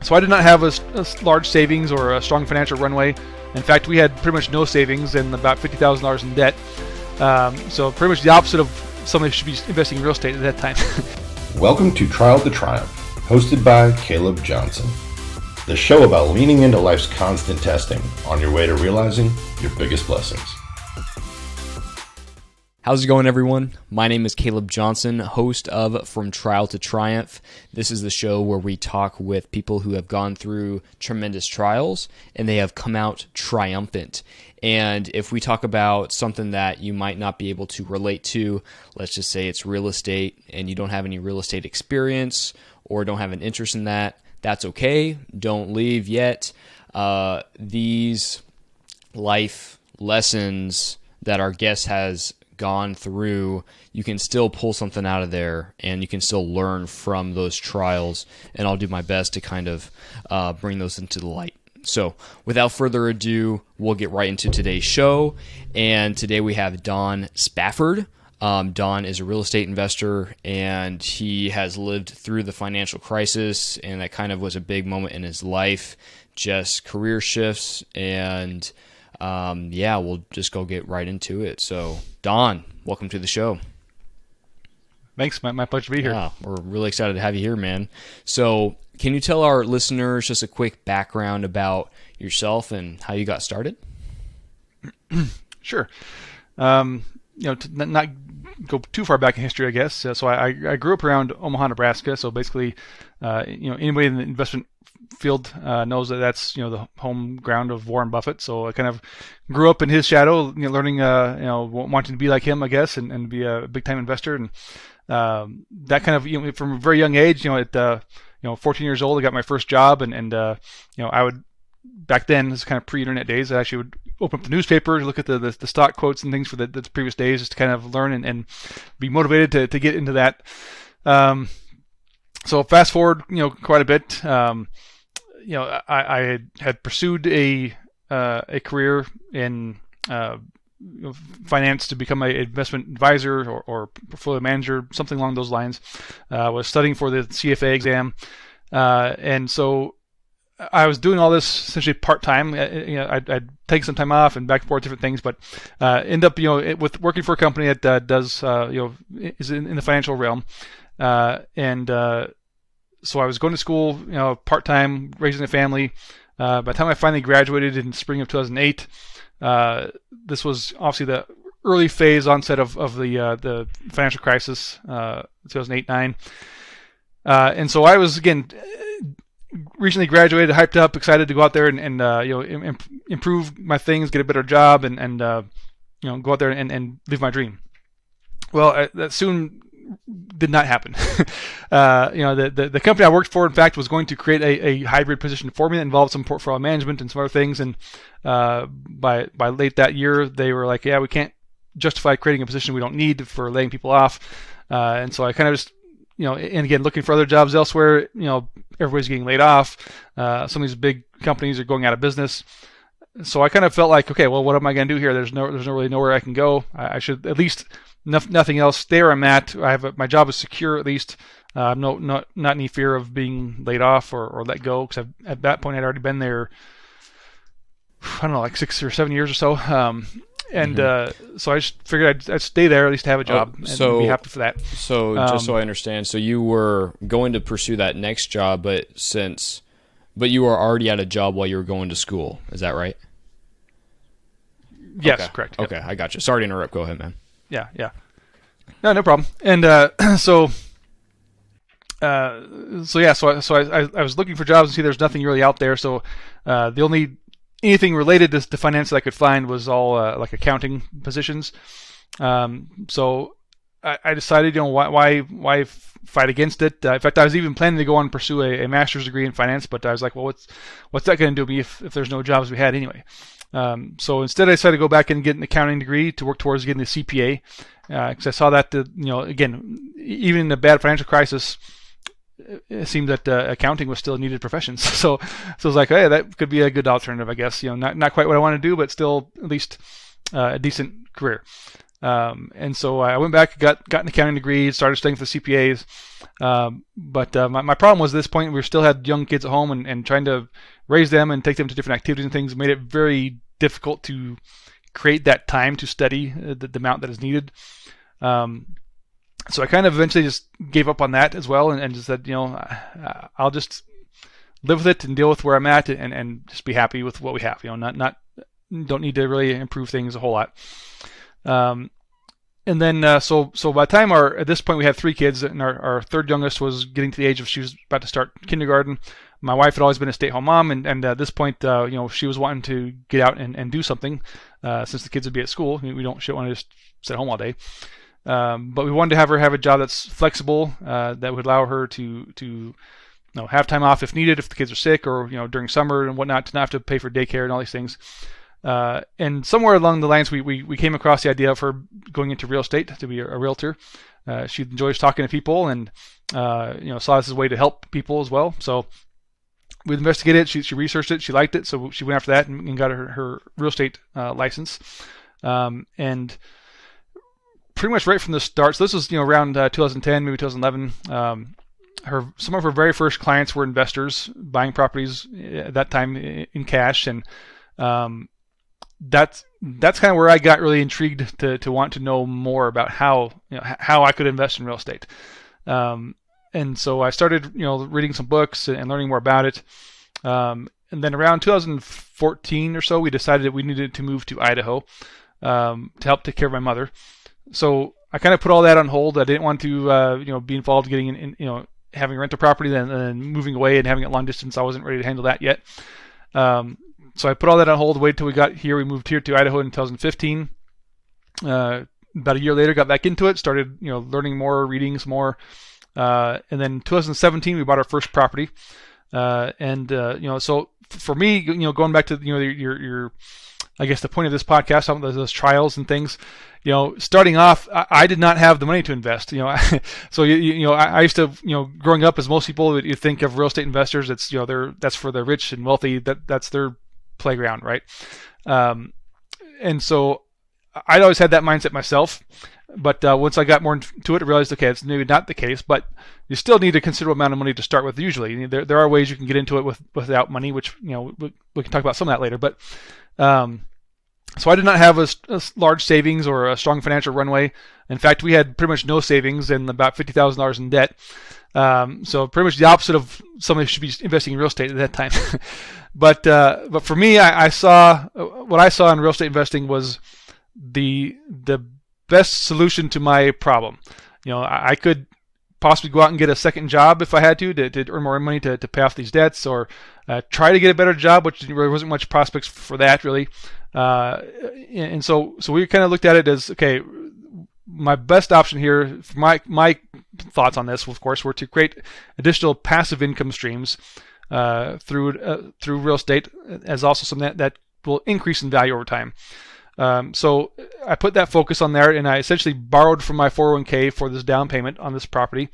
So I did not have a large savings or a strong financial runway. In fact, we had pretty much no savings and about $50,000 in debt. So pretty much the opposite of somebody who should be investing in real estate at that time. Welcome to Trial to Triumph, hosted by Caleb Johnson, the show about leaning into life's constant testing on your way to realizing your biggest blessings. How's it going, everyone? My name is Caleb Johnson, host of From Trial to Triumph. This is the show where we talk with people who have gone through tremendous trials and they have come out triumphant. And if we talk about something that you might not be able to relate to, let's just say it's real estate and you don't have any real estate experience or don't have an interest in that, that's okay. Don't leave yet. These life lessons that our guest has gone through, you can still pull something out of there and you can still learn from those trials, and I'll do my best to kind of bring those into the light. So without further ado, we'll get right into today's show, and today we have Don Spafford. Don is a real estate investor, and he has lived through the financial crisis, and that kind of was a big moment in his life, just career shifts, and we'll just go get right into it. So, Don, welcome to the show. Thanks, my pleasure to be here. Yeah, we're really excited to have you here, man. So, can you tell our listeners just a quick background about yourself and how you got started? Sure. To not go too far back in history, I guess. So I grew up around Omaha, Nebraska. So basically, anybody in the investment field knows that that's the home ground of Warren Buffett. So I kind of grew up in his shadow, learning, wanting to be like him, I guess, and be a big time investor. And that kind of, from a very young age, at 14 years old, I got my first job, and I would, back then, this is kind of pre-internet days, I actually would open up the newspaper, look at the stock quotes and things for the previous days, just to kind of learn and be motivated to get into that. So fast forward, quite a bit. I had pursued a career in finance to become an investment advisor or portfolio manager, something along those lines. I was studying for the CFA exam, and so I was doing all this essentially part-time. I'd take some time off and back and forth different things, but end up with working for a company that does is in the financial realm, so I was going to school, part-time, raising a family. By the time I finally graduated in spring of 2008, this was obviously the early phase onset of the financial crisis, 2008-9. And so I was, again, recently graduated, hyped up, excited to go out there and improve my things, get a better job, and go out there and live my dream. Well, that soon did not happen. The company I worked for, in fact, was going to create a hybrid position for me that involved some portfolio management and some other things. And by late that year, they were like, "Yeah, we can't justify creating a position we don't need for laying people off." And so I kind of just, and again, looking for other jobs elsewhere. Everybody's getting laid off. Some of these big companies are going out of business. So I kind of felt like, okay, well, what am I going to do here? There's really nowhere I can go. I should at least, nothing else, stay where I'm at. My job is secure at least. Not any fear of being laid off or let go, because at that point I'd already been there, I don't know, like 6 or 7 years or so. So I just figured I'd stay there, at least have a job, and be happy for that. So just so I understand, so you were going to pursue that next job, but you were already at a job while you were going to school. Is that right? Yes, okay. Correct. Okay, I got you. Sorry to interrupt. Go ahead, man. Yeah. No problem. And so I was looking for jobs and see there's nothing really out there. So the only anything related to finance that I could find was all like accounting positions. So I decided, why fight against it? In fact, I was even planning to go on and pursue a master's degree in finance, but I was like, well, what's that going to do me if there's no jobs we had anyway? So instead, I decided to go back and get an accounting degree to work towards getting the CPA, because I saw that, again, even in a bad financial crisis, it seemed that accounting was still a needed profession. So I was like, hey, that could be a good alternative, I guess. Not quite what I want to do, but still at least a decent career. And so I went back, got an accounting degree, started studying for the CPAs. But my problem was at this point we still had young kids at home, and trying to raise them and take them to different activities and things made it very difficult to create that time to study the amount that is needed. So I kind of eventually just gave up on that as well, and just said, I'll just live with it and deal with where I'm at, and just be happy with what we have. Don't need to really improve things a whole lot. And then so by the time at this point we had 3 kids, and our third youngest was getting to the age of she was about to start kindergarten. My wife had always been a stay-at-home mom, and at this point, she was wanting to get out and do something, since the kids would be at school. She don't want to just sit home all day. But we wanted to have her have a job that's flexible, that would allow her to have time off if needed, if the kids are sick, or during summer and whatnot, to not have to pay for daycare and all these things. And somewhere along the lines, we came across the idea of her going into real estate to be a realtor. She enjoys talking to people, and saw this as a way to help people as well. So we investigated it. She researched it. She liked it, so she went after that and got her real estate license. And pretty much right from the start. So this was around 2010, maybe 2011. Some of her very first clients were investors buying properties at that time in cash, and that's kind of where I got really intrigued to want to know more about how I could invest in real estate. And so I started reading some books and learning more about it. And then around 2014 or so, we decided that we needed to move to Idaho to help take care of my mother. So I kind of put all that on hold. I didn't want to be involved getting in having a rental property and then moving away and having it long distance. I wasn't ready to handle that yet. So I put all that on hold, waited till we got here. We moved here to Idaho in 2015. About a year later, got back into it, started learning more, reading some more. And then 2017, we bought our first property. So for me, going back to your I guess the point of this podcast, some of those trials and things, starting off, I did not have the money to invest. So I used to, growing up, as most people, you think of real estate investors, it's that's for the rich and wealthy. That's their playground, right? And so I'd always had that mindset myself. But once I got more into it, I realized, okay, it's maybe not the case, but you still need a considerable amount of money to start with. Usually, there are ways you can get into it without money, which we can talk about some of that later. But so I did not have a large savings or a strong financial runway. In fact, we had pretty much no savings and about $50,000 in debt. So pretty much the opposite of somebody who should be investing in real estate at that time. But for me, I saw what I saw in real estate investing was the best solution to my problem. I could possibly go out and get a second job if I had to earn more money to pay off these debts, or try to get a better job, which there wasn't much prospects for that really. And so we kind of looked at it as, okay, my best option here, my thoughts on this, of course, were to create additional passive income streams through real estate, as also something that will increase in value over time. So I put that focus on there, and I essentially borrowed from my 401k for this down payment on this property.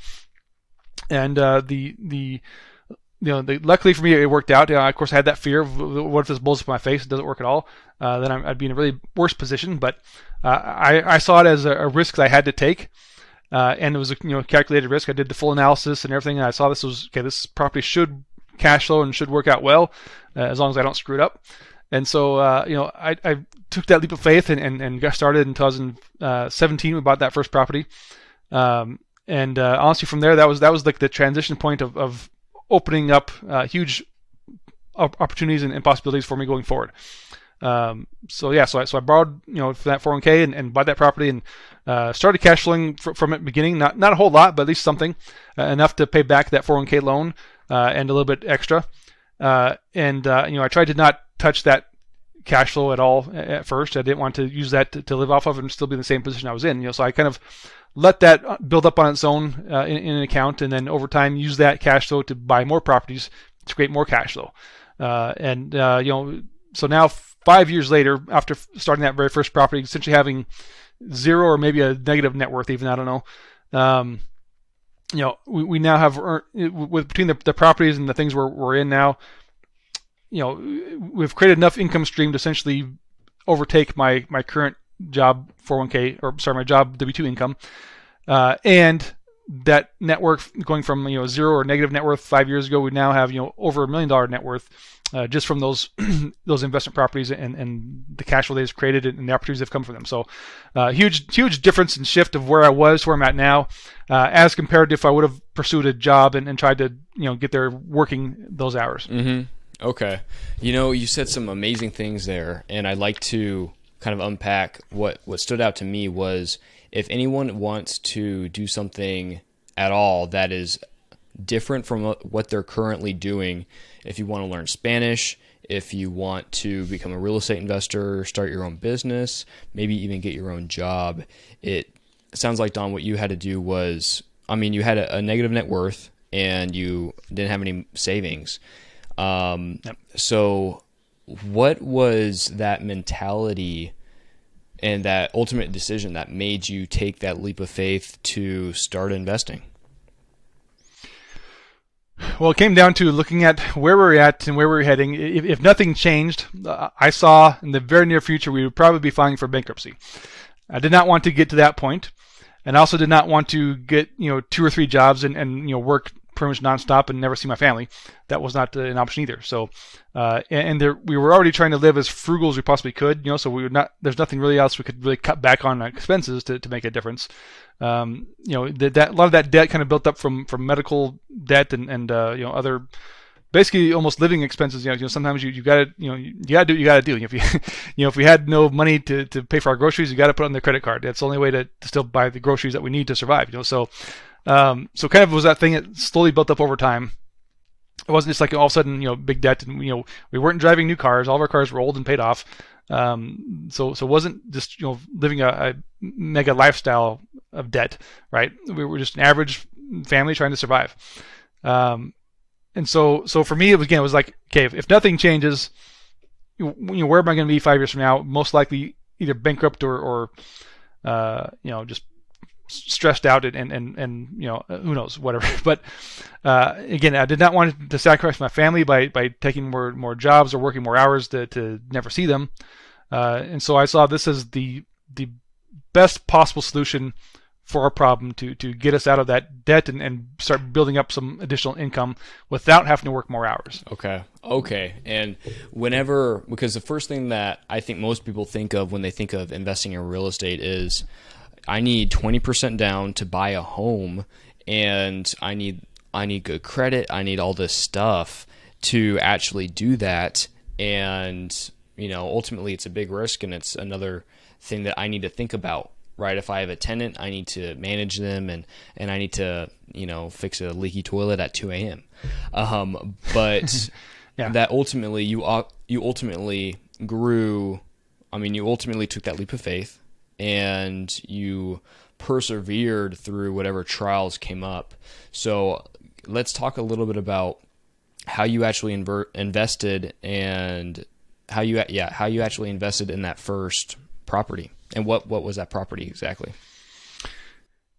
And luckily for me, it worked out. Of course, I had that fear of what if this blows up in my face? It doesn't work at all. Then I'd be in a really worse position. But I saw it as a risk that I had to take, and it was a calculated risk. I did the full analysis and everything, and I saw this property should cash flow and should work out well, as long as I don't screw it up. And so, I took that leap of faith and got started in 2017. We bought that first property, and honestly, from there, that was like the transition point of opening up huge opportunities and possibilities for me going forward. So I borrowed for that 401k and bought that property and started cash flowing from it beginning. Not a whole lot, but at least something, enough to pay back that 401k loan and a little bit extra. I tried to not touch that cash flow at all at first. I didn't want to use that to live off of and still be in the same position I was in. So I kind of let that build up on its own in an account, and then over time use that cash flow to buy more properties to create more cash flow. So now 5 years later, after starting that very first property, essentially having zero or maybe a negative net worth, even, I don't know. We now have earned, between the properties and the things we're in now, we've created enough income stream to essentially overtake my current job 401k, or sorry, my job W-2 income, and that net worth going from zero or negative net worth 5 years ago, we now have over $1 million net worth just from those those investment properties and the cash flow they've created and the opportunities that have come from them. So huge difference and shift of where I was to where I'm at now, as compared to if I would have pursued a job and tried to get there working those hours. Mm-hmm. Okay. You said some amazing things there, and I'd like to kind of unpack what stood out to me was, if anyone wants to do something at all that is different from what they're currently doing, if you want to learn Spanish, if you want to become a real estate investor, start your own business, maybe even get your own job, it sounds like, Don, what you had to do was, you had a negative net worth and you didn't have any savings. Yep. So what was that mentality and that ultimate decision that made you take that leap of faith to start investing? Well, it came down to looking at where we're at and where we're heading. If nothing changed, I saw in the very near future we would probably be filing for bankruptcy. I did not want to get to that point, and I also did not want to get 2 or 3 jobs and work pretty much nonstop and never see my family. That was not an option either. So, we were already trying to live as frugal as we possibly could. So we would not. There's nothing really else we could really cut back on expenses to make a difference. A lot of that debt kind of built up from medical debt and other, basically almost living expenses. Sometimes you gotta do what you gotta do. If you if we had no money to pay for our groceries, you got to put on the credit card. That's the only way to still buy the groceries that we need to survive. So kind of was that thing that slowly built up over time. It wasn't just like all of a sudden, big debt, and we weren't driving new cars. All of our cars were old and paid off. So it wasn't just living a mega lifestyle of debt, right? We were just an average family trying to survive. And so for me, it was like, okay, if nothing changes, where am I going to be 5 years from now? Most likely either bankrupt or just stressed out and who knows, whatever. But again, I did not want to sacrifice my family by taking more jobs or working more hours to never see them. And so I saw this as the best possible solution for our problem to get us out of that debt and start building up some additional income without having to work more hours. Okay. And because the first thing that I think most people think of when they think of investing in real estate is, I need 20% down to buy a home, and I need good credit. I need all this stuff to actually do that. And, ultimately it's a big risk, and it's another thing that I need to think about, right? If I have a tenant, I need to manage them and I need to, fix a leaky toilet at 2 a.m. But yeah. That ultimately you ultimately grew. You ultimately took that leap of faith, and you persevered through whatever trials came up. So let's talk a little bit about how you actually invested and how you actually invested in that first property, and what was that property exactly?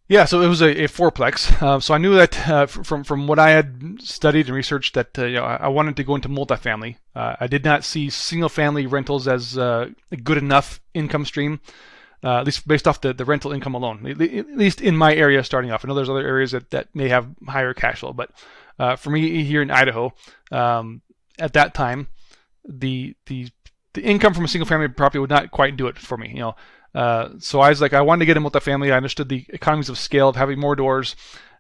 Yeah, so it was a fourplex. So I knew that from what I had studied and researched that I wanted to go into multifamily. I did not see single family rentals as a good enough income stream. At least based off the rental income alone, at least in my area starting off. I know there's other areas that may have higher cash flow, but for me here in Idaho, at that time, the income from a single family property would not quite do it for me. So I was like, I wanted to get a multifamily. I understood the economies of scale of having more doors,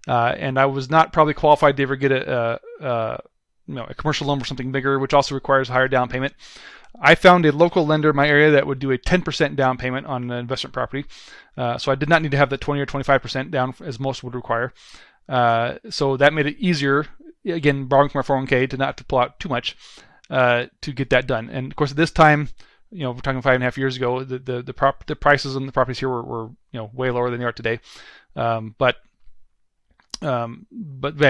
and I was not probably qualified to ever get a commercial loan for something bigger, which also requires a higher down payment. I found a local lender in my area that would do a 10% down payment on an investment property. So I did not need to have the 20 or 25% down as most would require. So that made it easier, again, borrowing from my 401k to not have to pull out too much to get that done. And of course, at this time, we're talking 5.5 years ago, the prices on the properties here were way lower than they are today. But yeah,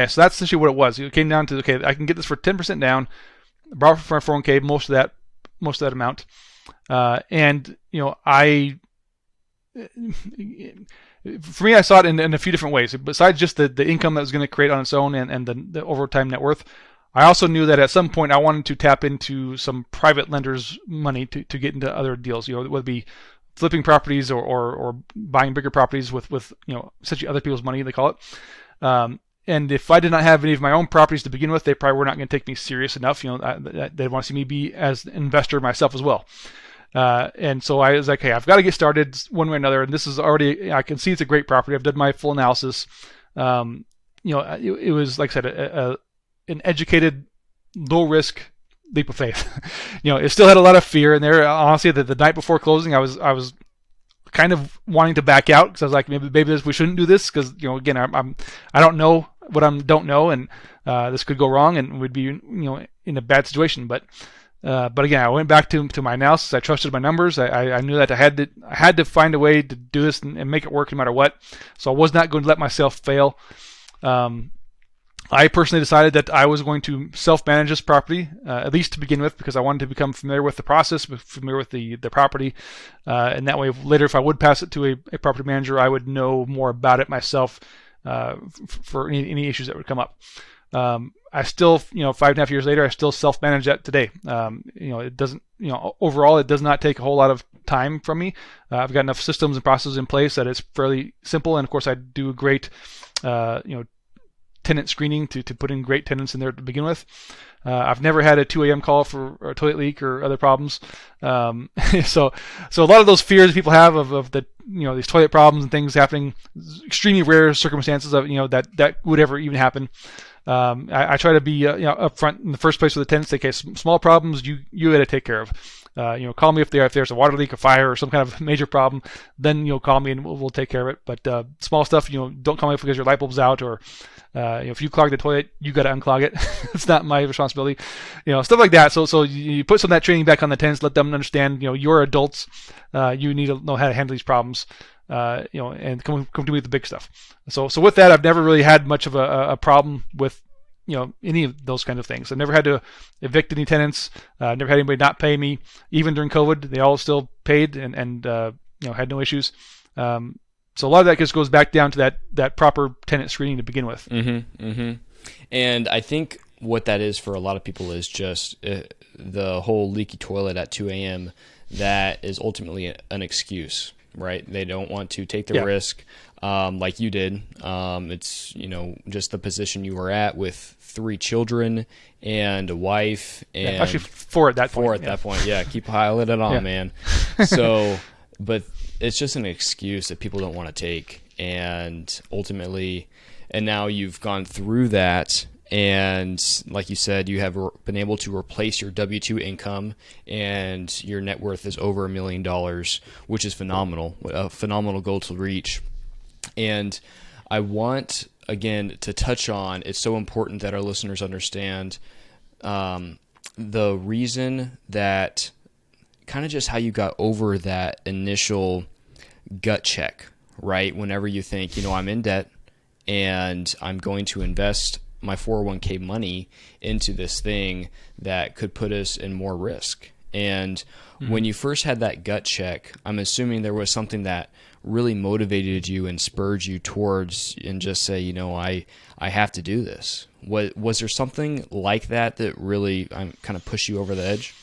so that's essentially what it was. It came down to, okay, I can get this for 10% down, borrow from my 401k, most of that amount, and for me, I saw it in a few different ways. Besides just the income that was going to create on its own and the over time net worth, I also knew that at some point I wanted to tap into some private lenders' money to get into other deals. Whether it be flipping properties or buying bigger properties with essentially other people's money, they call it. And if I did not have any of my own properties to begin with, they probably were not going to take me serious enough. They'd want to see me be as an investor myself as well. And so I was like, hey, I've got to get started one way or another. And this is already, I can see it's a great property. I've done my full analysis. It was, like I said, an educated, low risk leap of faith. It still had a lot of fear in there. Honestly, the night before closing, I was kind of wanting to back out because I was like, maybe we shouldn't do this because again, I don't know what I don't know, and this could go wrong, and we'd be in a bad situation. But again, I went back to my analysis. I trusted my numbers. I knew that I had to find a way to do this and make it work no matter what. So I was not going to let myself fail. I personally decided that I was going to self-manage this property, at least to begin with, because I wanted to become familiar with the process, familiar with the property, and that way later if I would pass it to a property manager, I would know more about it myself for any issues that would come up. I still, 5.5 years later, I still self-manage that today. It doesn't, overall, it does not take a whole lot of time from me. I've got enough systems and processes in place that it's fairly simple, and of course, I do a great, tenant screening to put in great tenants in there to begin with. I've never had a 2 a.m. call for a toilet leak or other problems. So a lot of those fears people have of the these toilet problems and things happening, extremely rare circumstances of that would ever even happen. I try to be upfront in the first place with the tenants. Okay, small problems you got to take care of. Call me if there's a water leak, a fire, or some kind of major problem. Then call me and we'll take care of it. But small stuff, don't call me because your light bulb's out or if you clog the toilet, you got to unclog it. It's not my responsibility. Stuff like that. So you put some of that training back on the tenants, let them understand. You're adults. You need to know how to handle these problems. And come to me with the big stuff. So with that, I've never really had much of a problem with any of those kind of things. I never had to evict any tenants. Never had anybody not pay me. Even during COVID, they all still paid and had no issues. So a lot of that just goes back down to that proper tenant screening to begin with. And I think what that is for a lot of people is just the whole leaky toilet at 2 a.m. That is ultimately an excuse, right? They don't want to take the risk like you did. It's, just the position you were at with 3 children and a wife. And actually 4 at that point. 4 at that point, yeah. Keep piling it on, man. So, but it's just an excuse that people don't want to take. And ultimately, and now you've gone through that. And like you said, you have been able to replace your W-2 income, and your net worth is over $1 million, which is phenomenal, a phenomenal goal to reach. And I want, again, to touch on, it's so important that our listeners understand the reason that kind of just how you got over that initial gut check, right? Whenever you think, I'm in debt and I'm going to invest my 401k money into this thing that could put us in more risk. And when you first had that gut check, I'm assuming there was something that really motivated you and spurred you towards and just say, I have to do this. Was there something like that really kind of pushed you over the edge?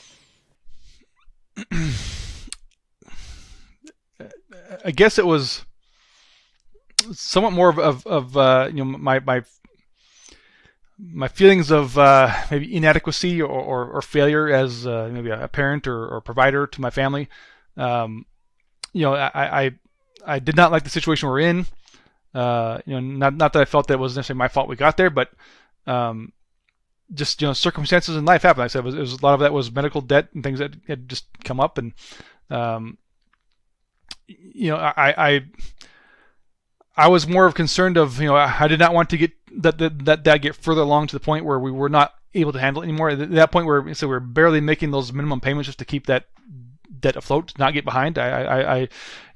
I guess it was somewhat more of my feelings of maybe inadequacy or failure as maybe a parent or provider to my family. I did not like the situation we're in. Not that I felt that it was necessarily my fault we got there, but just circumstances in life happen. Like I said, it was a lot of that was medical debt and things that had just come up, and I was more of concerned of I did not want to get that get further along to the point where we were not able to handle it anymore. At that point where we're barely making those minimum payments just to keep that debt afloat, to not get behind. I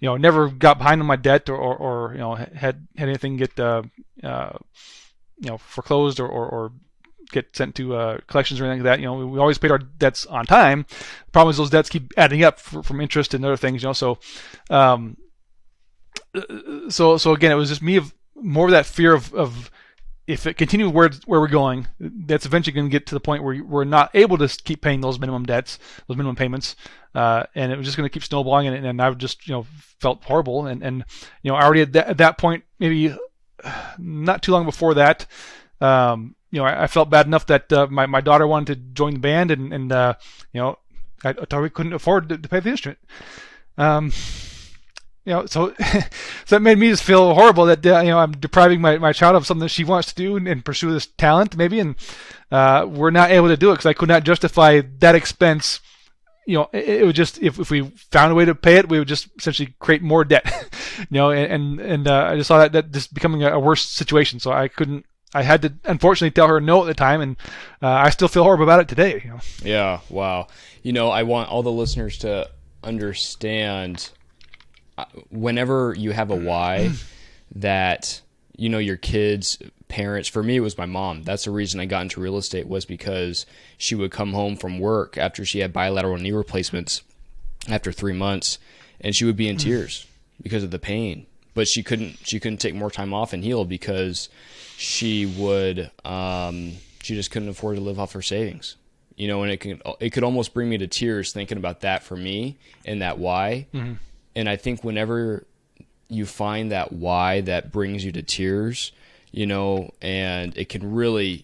never got behind on my debt or had anything get foreclosed or get sent to collections or anything like that. We always paid our debts on time. The problem is those debts keep adding up from interest and other things. So again, it was just me of more of that fear of if it continues where we're going, that's eventually going to get to the point where we're not able to keep paying those minimum debts, those minimum payments, and it was just going to keep snowballing. And I've just felt horrible. And already at that point, maybe not too long before that, I felt bad enough that my daughter wanted to join the band, and I totally couldn't afford to pay the instrument. So that made me just feel horrible that I'm depriving my child of something that she wants to do and pursue this talent maybe, and we're not able to do it because I could not justify that expense. It would just, if we found a way to pay it, we would just essentially create more debt. And I just saw that just becoming a worse situation. So I had to unfortunately tell her no at the time, and I still feel horrible about it today. Yeah, wow. I want all the listeners to understand, whenever you have a why that your kids' parents, for me it was my mom. That's the reason I got into real estate, was because she would come home from work after she had bilateral knee replacements after 3 months, and she would be in tears because of the pain. But she couldn't take more time off and heal because she just couldn't afford to live off her savings. And it could almost bring me to tears thinking about that for me and that why. Mm-hmm. And I think whenever you find that why that brings you to tears, and it can really,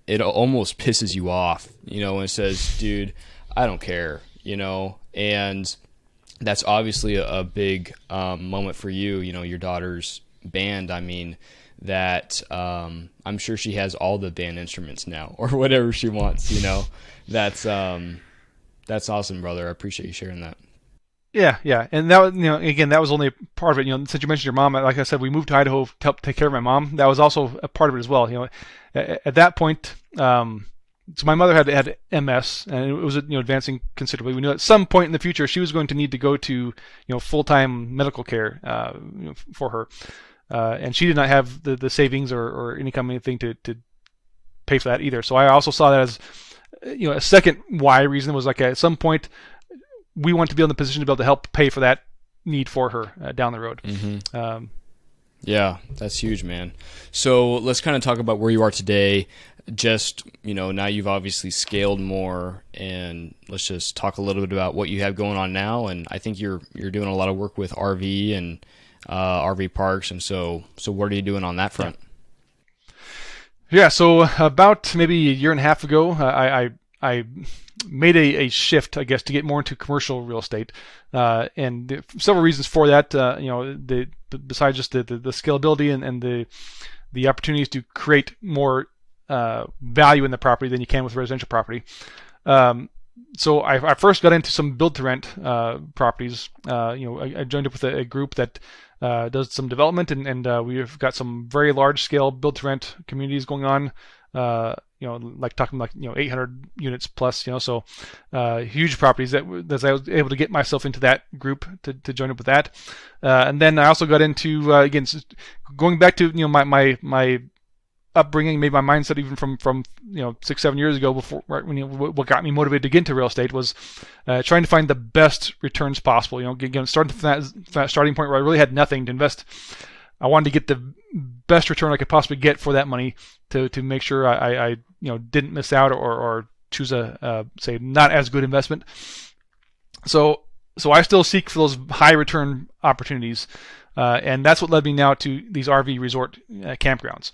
it almost pisses you off, and says, dude, I don't care, and that's obviously a big moment for you, your daughter's band. I mean, that I'm sure she has all the band instruments now or whatever she wants, that's awesome, brother. I appreciate you sharing that. Yeah, and that was, again, that was only part of it. Since you mentioned your mom, like I said, we moved to Idaho to help take care of my mom. That was also a part of it as well. At that point, so my mother had MS, and it was advancing considerably. We knew at some point in the future she was going to need to go to full-time medical care for her, and she did not have the savings or any kind of thing to pay for that either. So I also saw that as a second why reason was like at some point, we want to be in the position to be able to help pay for that need for her down the road. Mm-hmm. Yeah, that's huge, man. So let's kind of talk about where you are today. Just, now you've obviously scaled more, and let's just talk a little bit about what you have going on now. And I think you're doing a lot of work with RV and RV parks. And so what are you doing on that front? Yeah, so about maybe a year and a half ago, I made a shift, I guess, to get more into commercial real estate, and several reasons for that. Besides just the scalability and the opportunities to create more value in the property than you can with residential property. So I first got into some build-to-rent properties. I joined up with a group that does some development, and we've got some very large-scale build-to-rent communities going on. Like talking like 800 units plus. So huge properties that I was able to get myself into that group to join up with that. And then I also got into again going back to my upbringing, maybe my mindset even from 6-7 years ago, before what got me motivated to get into real estate was trying to find the best returns possible. Again, starting from that starting point where I really had nothing to invest. I wanted to get the best return I could possibly get for that money to make sure I didn't miss out or choose a say not as good investment. So I still seek for those high return opportunities, and that's what led me now to these RV resort campgrounds.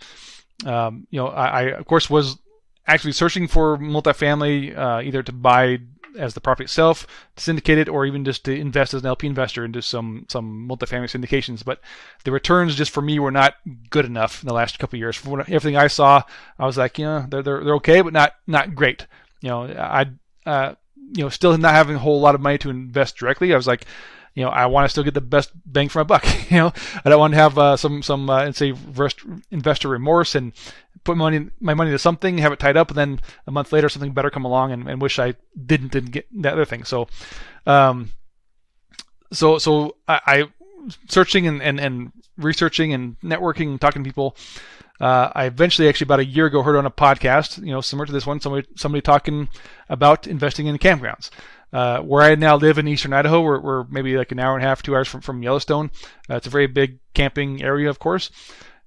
I of course was actually searching for multifamily, either to buy as the property itself, to syndicate it, or even just to invest as an LP investor into some multifamily syndications. But the returns just for me were not good enough in the last couple of years. From everything I saw, I was like, they're okay, but not great. I still not having a whole lot of money to invest directly. I was like, I want to still get the best bang for my buck. I don't want to have some say investor remorse and put my money into something, have it tied up, and then a month later something better come along and wish I didn't get that other thing. So I searching and researching and networking and talking to people. I eventually, actually about a year ago, heard on a podcast, similar to this one, somebody talking about investing in campgrounds. Where I now live in eastern Idaho, we're maybe like an hour and a half, 2 hours from Yellowstone. It's a very big camping area, of course.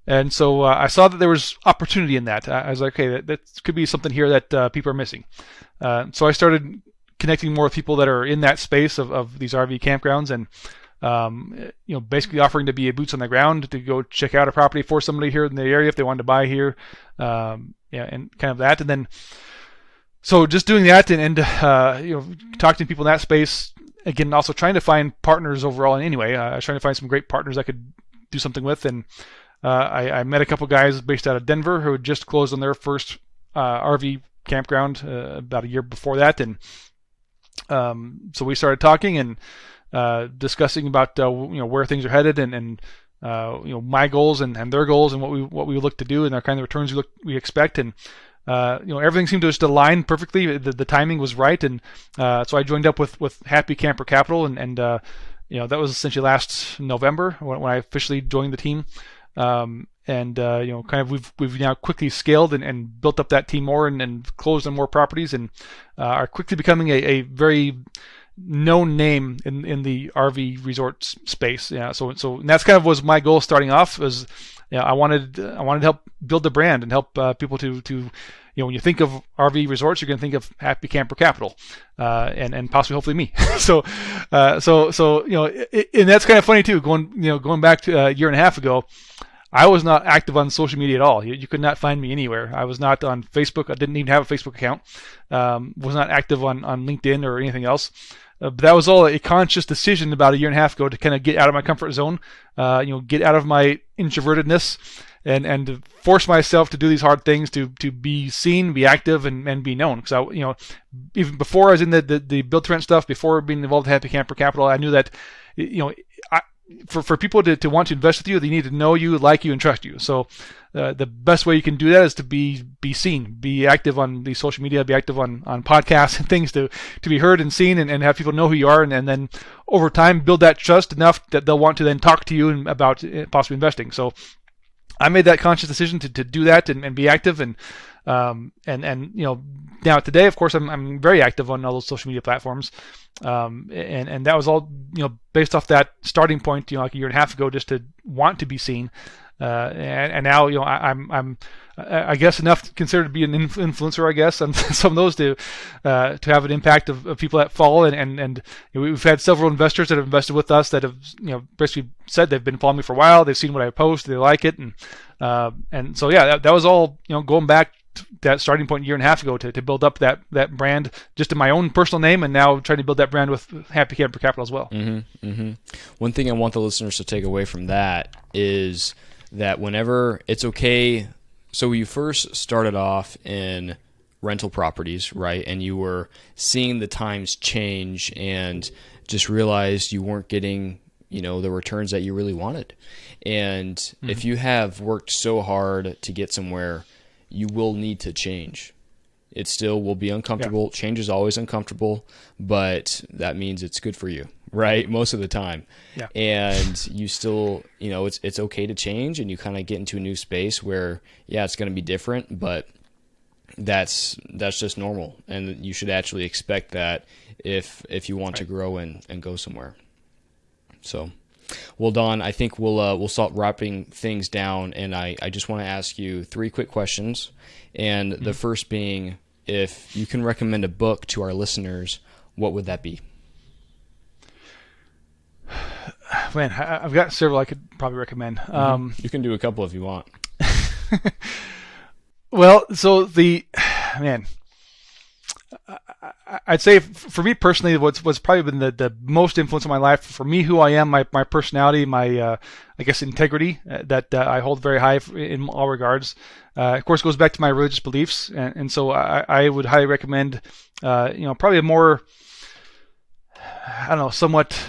And so I saw that there was opportunity in that. I was like, okay, that could be something here that people are missing. So I started connecting more with people that are in that space of these RV campgrounds, and basically offering to be a boots on the ground to go check out a property for somebody here in the area if they wanted to buy here, and kind of that. And then, so just doing that and talking to people in that space. Again, also trying to find partners overall. And anyway, I was trying to find some great partners I could do something with, and I met a couple guys based out of Denver who had just closed on their first RV campground about a year before that, and so we started talking and discussing about where things are headed, and my goals and their goals and what we look to do and the kind of returns we expect, and everything seemed to just align perfectly. The timing was right, and so I joined up with Happy Camper Capital, and that was essentially last November when I officially joined the team. Kind of we've now quickly scaled and built up that team more and closed on more properties, and are quickly becoming a very known name in the RV resort space. Yeah, so and that's kind of was my goal starting off. Was I wanted to help build the brand and help people to when you think of RV resorts, you're going to think of Happy Camper Capital, and possibly hopefully me. So and that's kind of funny too. Going back to a year and a half ago, I was not active on social media at all. You could not find me anywhere. I was not on Facebook. I didn't even have a Facebook account. Was not active on LinkedIn or anything else. But that was all a conscious decision about a year and a half ago to kind of get out of my comfort zone, get out of my introvertedness, and to force myself to do these hard things to be seen, be active, and be known. Because even before I was in the build to rent stuff, before being involved with Happy Camper Capital, I knew that for people to want to invest with you, they need to know you, like you, and trust you. So the best way you can do that is to be seen, be active on the social media, be active on podcasts and things to be heard and seen, and have people know who you are, and then over time build that trust enough that they'll want to then talk to you about possibly investing. So I made that conscious decision to do that and be active, and now today, of course, I'm very active on all those social media platforms, and that was all based off that starting point like a year and a half ago, just to want to be seen, and now I'm I guess enough considered to be an influencer, I guess, on some of those to have an impact of people that follow, and we've had several investors that have invested with us that have basically said they've been following me for a while, they've seen what I post, they like it, and so yeah, that was all going back to that starting point a year and a half ago to build up that brand just in my own personal name, and now trying to build that brand with Happy Camper Capital as well. Mm-hmm, mm-hmm. One thing I want the listeners to take away from that is that whenever it's okay. So you first started off in rental properties, right? And you were seeing the times change and just realized you weren't getting, the returns that you really wanted. And if you have worked so hard to get somewhere, you will need to change. It still will be uncomfortable. Yeah. Change is always uncomfortable, but that means it's good for you, right? Most of the time. Yeah. And you still, it's okay to change, and you kind of get into a new space where, it's going to be different, but that's just normal. And you should actually expect that if you want to grow and go somewhere. So, well, Don, I think we'll start wrapping things down, and I just want to ask you 3 quick questions. And the first being, if you can recommend a book to our listeners, what would that be? Man, I've got several I could probably recommend. You can do a couple if you want. Well, so I'd say for me personally, what's probably been the most influence on my life, for me, who I am, my personality, my I guess integrity that I hold very high in all regards. Of course, goes back to my religious beliefs, and so I would highly recommend, probably a more, somewhat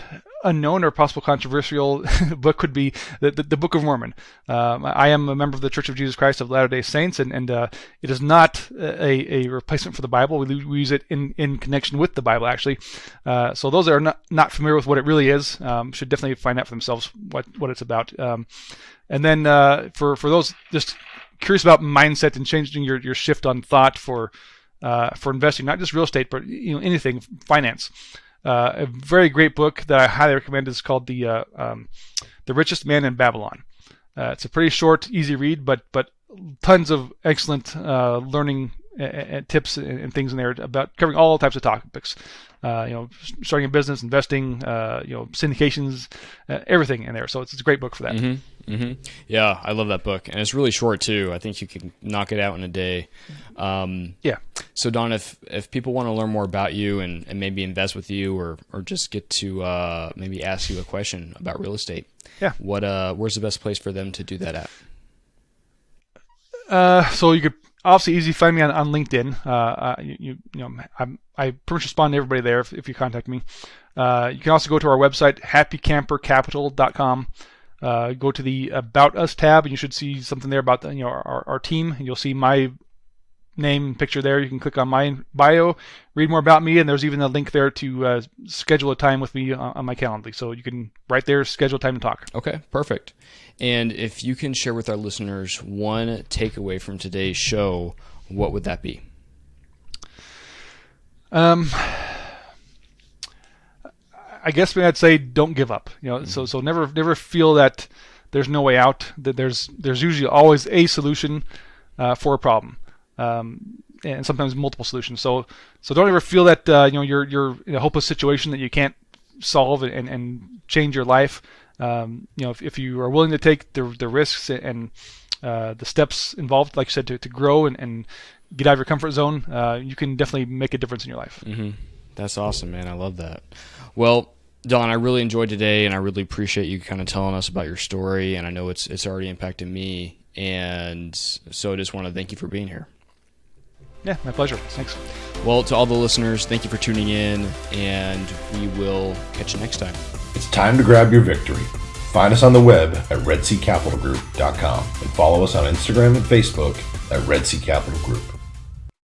unknown or possible controversial book could be the Book of Mormon. I am a member of the Church of Jesus Christ of Latter-day Saints, and it is not a replacement for the Bible. We use it in connection with the Bible, actually. So those that are not familiar with what it really is should definitely find out for themselves what it's about. And then for those just curious about mindset and changing your shift on thought for investing, not just real estate, but anything, finance. A very great book that I highly recommend is called The Richest Man in Babylon. It's a pretty short, easy read, but tons of excellent learning tips and things in there about covering all types of topics. Starting a business, investing, syndications, everything in there. So it's a great book for that. Mm-hmm. Mm-hmm. Yeah, I love that book, and it's really short too. I think you can knock it out in a day. Yeah. So Don, if people want to learn more about you and maybe invest with you, or just get to maybe ask you a question about real estate, where's the best place for them to do that at? So you could obviously easily find me on LinkedIn. I pretty much respond to everybody there if you contact me. You can also go to our website, happycampercapital.com. Go to the About Us tab, and you should see something there about our team. And you'll see my name and picture there. You can click on my bio, read more about me, and there's even a link there to schedule a time with me on my calendar. So you can right there schedule time to talk. Okay, perfect. And if you can share with our listeners one takeaway from today's show, what would that be? I guess I'd say don't give up. So never feel that there's no way out. That there's usually always a solution for a problem, and sometimes multiple solutions. So don't ever feel that you're in a hopeless situation that you can't solve and change your life. If you are willing to take the risks and the steps involved, like you said, to grow and get out of your comfort zone, you can definitely make a difference in your life. Mm-hmm. That's awesome, man. I love that. Well, Don, I really enjoyed today, and I really appreciate you kind of telling us about your story, and I know it's already impacted me, and so I just want to thank you for being here. Yeah, my pleasure. Thanks. Well, to all the listeners, thank you for tuning in, and we will catch you next time. It's time to grab your victory. Find us on the web at redseacapitalgroup.com and follow us on Instagram and Facebook at Red Sea Capital Group.